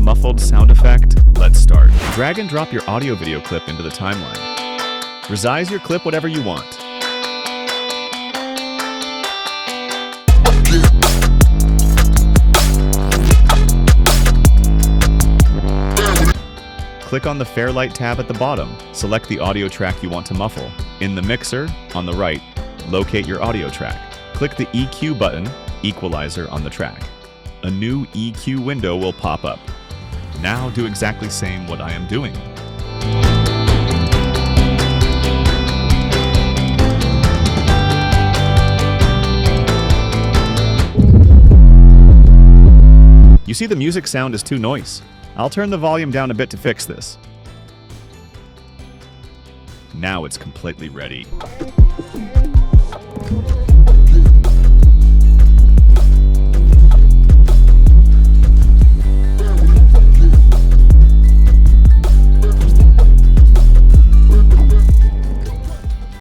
muffled sound effect? Let's start. Drag and drop your audio-video clip into the timeline. Resize your clip whatever you want. Click on the Fairlight tab at the bottom. Select the audio track you want to muffle. In the mixer, on the right, locate your audio track. Click the EQ button, Equalizer, on the track. A new EQ window will pop up. Now do exactly same what I am doing. You see the music sound is too noise. I'll turn the volume down a bit to fix this. Now it's completely ready.